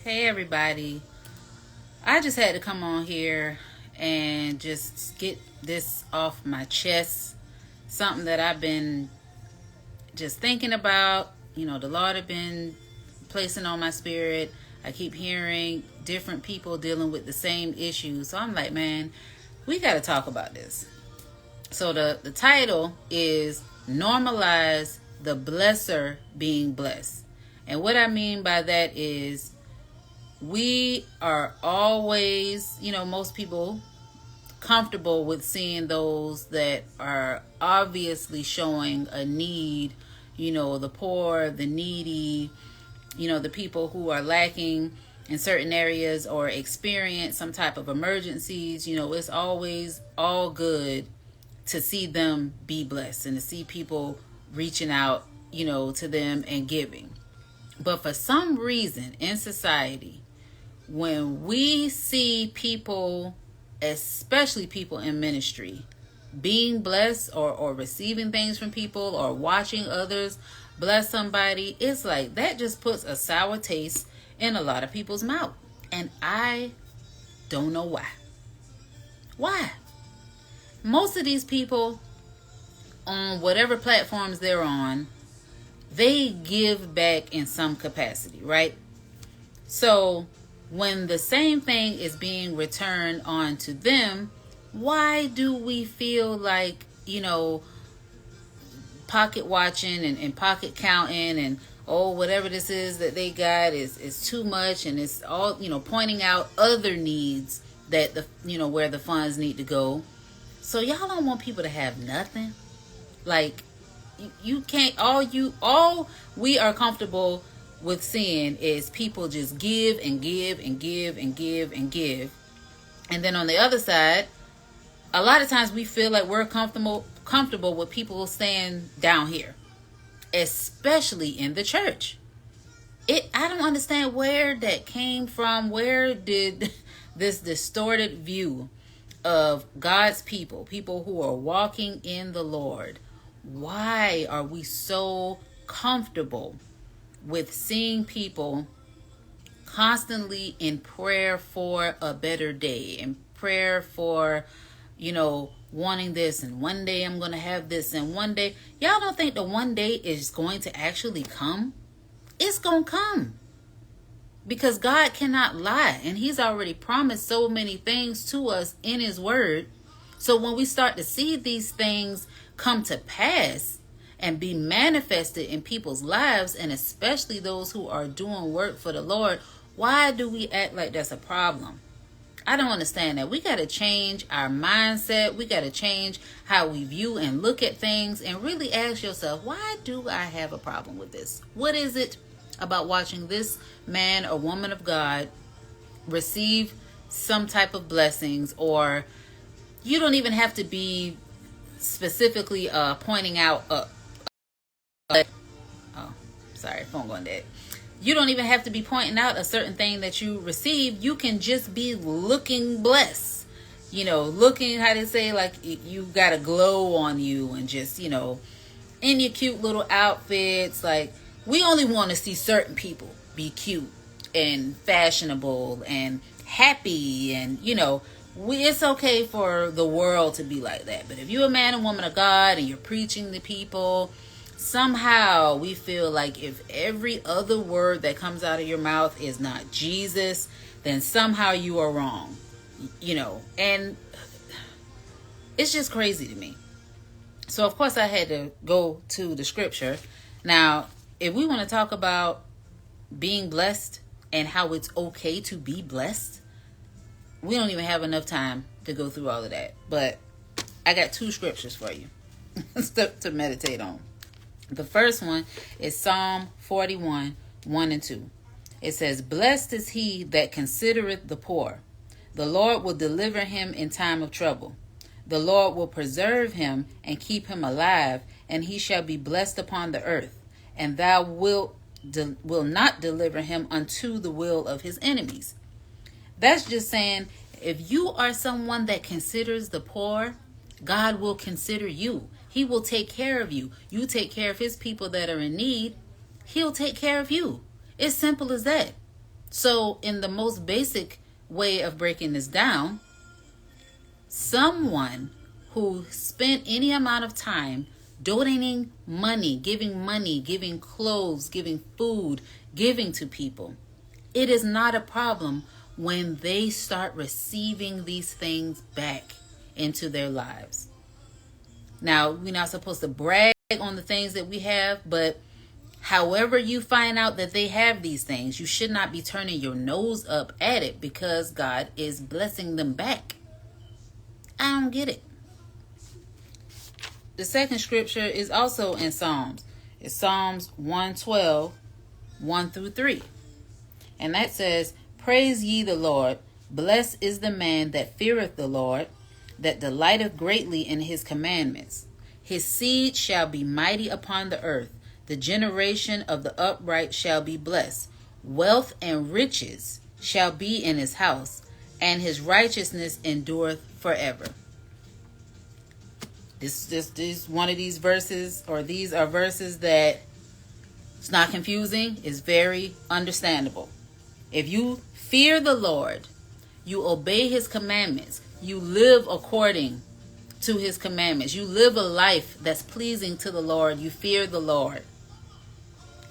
Hey everybody. I just had to come on here and just get this off my chest. Something that I've been just thinking about. The Lord have been placing on my spirit. I keep hearing different people dealing with the same issues. So I'm like, man, we got to talk about this. So the title is Normalize the Blesser Being Blessed. And what I mean by that is we are always, most people comfortable with seeing those that are obviously showing a need, the poor, the needy, the people who are lacking in certain areas or experience some type of emergencies. It's always all good to see them be blessed and to see people reaching out, to them and giving. But for some reason in society, when we see people, especially people in ministry, being blessed or receiving things from people or watching others bless somebody, it's like that just puts a sour taste in a lot of people's mouth. And I don't know why. Why? Most of these people, on whatever platforms they're on, they give back in some capacity, right? So when the same thing is being returned on to them, why do we feel like, pocket watching and pocket counting and whatever this is that they got is too much, and it's all, pointing out other needs that where the funds need to go. So y'all don't want people to have nothing? Like, you can't, all we are comfortable with seeing is people just give and give and give and give and give. And then on the other side, a lot of times we feel like we're comfortable with people staying down here, especially in the church. I don't understand where that came from. Where did this distorted view of God's people who are walking in the Lord, why are we so comfortable with seeing people constantly in prayer for a better day, in prayer for, wanting this, and one day I'm going to have this, and one day, y'all don't think the one day is going to actually come? It's going to come. Because God cannot lie, and he's already promised so many things to us in his word. So when we start to see these things come to pass and be manifested in people's lives, and especially those who are doing work for the Lord, why do we act like that's a problem? I don't understand that. We got to change our mindset. We got to change how we view and look at things, and really ask yourself, why do I have a problem with this? What is it about watching this man or woman of God receive some type of blessings? Or you don't even have to be specifically pointing out sorry, phone going dead. You don't even have to be pointing out a certain thing that you received. You can just be looking blessed. Looking, how they say, like you got a glow on you, and just, in your cute little outfits. Like, we only want to see certain people be cute and fashionable and happy, and, it's okay for the world to be like that. But if you're a man and woman of God and you're preaching to people, somehow we feel like if every other word that comes out of your mouth is not Jesus, then somehow you are wrong. And it's just crazy to me. So of course I had to go to the scripture. Now, if we want to talk about being blessed and how it's okay to be blessed, we don't even have enough time to go through all of that. But I got two scriptures for you to meditate on. The first one is Psalm 41, 1 and 2. It says, "Blessed is he that considereth the poor. The Lord will deliver him in time of trouble. The Lord will preserve him and keep him alive, and he shall be blessed upon the earth. And thou will not deliver him unto the will of his enemies." That's just saying, if you are someone that considers the poor, God will consider you. He will take care of you. You take care of his people that are in need, he'll take care of you. It's simple as that. So in the most basic way of breaking this down, someone who spent any amount of time donating money, giving clothes, giving food, giving to people, it is not a problem when they start receiving these things back into their lives. Now, we're not supposed to brag on the things that we have, but however you find out that they have these things, you should not be turning your nose up at it because God is blessing them back. I don't get it. The second scripture is also in Psalms. It's Psalms 112, 1 through 3. And that says, "Praise ye the Lord. Blessed is the man that feareth the Lord, that delighteth greatly in his commandments. His seed shall be mighty upon the earth. The generation of the upright shall be blessed. Wealth and riches shall be in his house, and his righteousness endureth forever." This is one of these verses, or these are verses that it's not confusing. It's very understandable. If you fear the Lord, you obey his commandments, you live according to his commandments, you live a life that's pleasing to the Lord, you fear the Lord,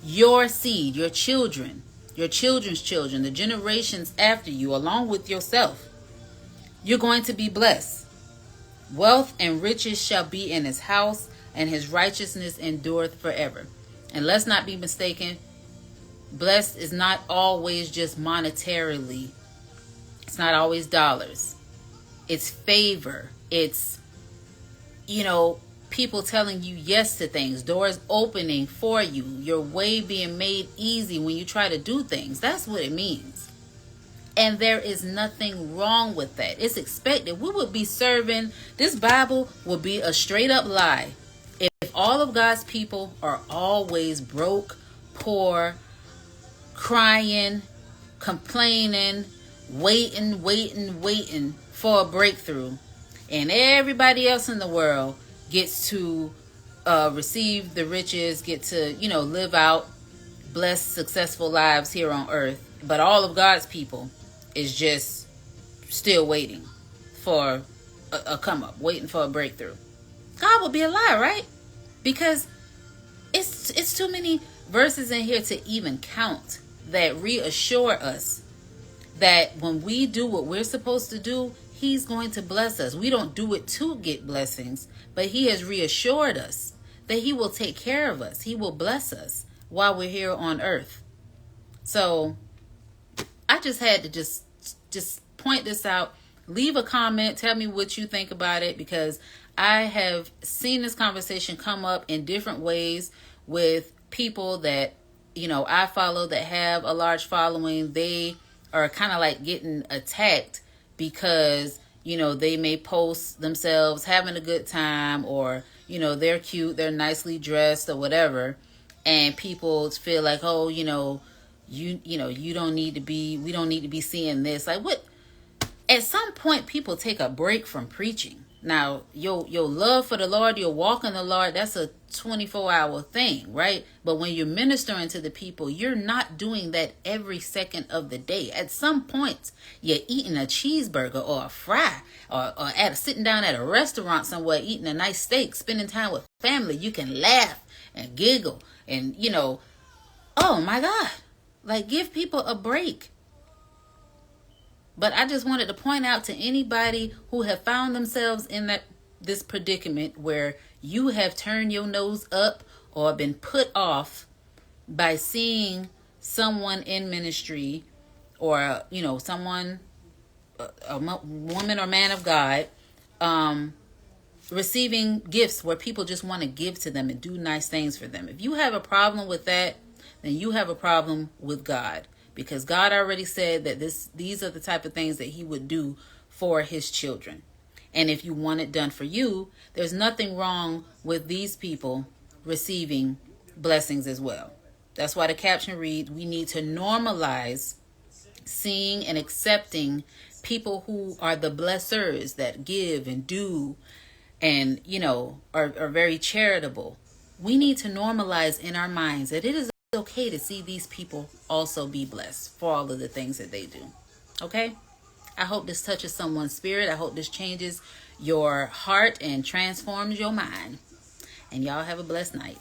your seed, your children, your children's children, the generations after you, along with yourself, you're going to be blessed. Wealth and riches shall be in his house, and his righteousness endureth forever. And let's not be mistaken, blessed is not always just monetarily. It's not always dollars. It's favor. It's, people telling you yes to things, doors opening for you, your way being made easy when you try to do things. That's what it means. And there is nothing wrong with that. It's expected. We would be serving, this Bible would be a straight up lie if all of God's people are always broke, poor, crying, complaining, waiting for a breakthrough. And everybody else in the world gets to receive the riches, get to, live out blessed, successful lives here on earth. But all of God's people is just still waiting for a come up, waiting for a breakthrough. God would be a lie, right? Because it's too many verses in here to even count that reassure us that when we do what we're supposed to do, he's going to bless us. We don't do it to get blessings, but he has reassured us that he will take care of us. He will bless us while we're here on earth. So I just had to just point this out. Leave a comment. Tell me what you think about it, because I have seen this conversation come up in different ways with people that, I follow that have a large following. They are kind of like getting attacked because, they may post themselves having a good time, or, they're cute, they're nicely dressed or whatever. And people feel like, oh, you don't need to be, we don't need to be seeing this. Like, what? At some point, people take a break from preaching. Now, your love for the Lord, your walk in the Lord, that's a 24-hour thing, right? But when you're ministering to the people, you're not doing that every second of the day. At some point, you're eating a cheeseburger or a fry, or sitting down at a restaurant somewhere, eating a nice steak, spending time with family. You can laugh and giggle and, oh my God, like, give people a break. But I just wanted to point out to anybody who have found themselves in this predicament where you have turned your nose up or been put off by seeing someone in ministry, or someone, a woman or man of God, receiving gifts where people just want to give to them and do nice things for them. If you have a problem with that, then you have a problem with God. Because God already said that these are the type of things that he would do for his children. And if you want it done for you, there's nothing wrong with these people receiving blessings as well. That's why the caption reads, we need to normalize seeing and accepting people who are the blessers, that give and do and, are very charitable. We need to normalize in our minds that it is okay to see these people also be blessed for all of the things that they do. Okay? I hope this touches someone's spirit. I hope this changes your heart and transforms your mind. And y'all have a blessed night.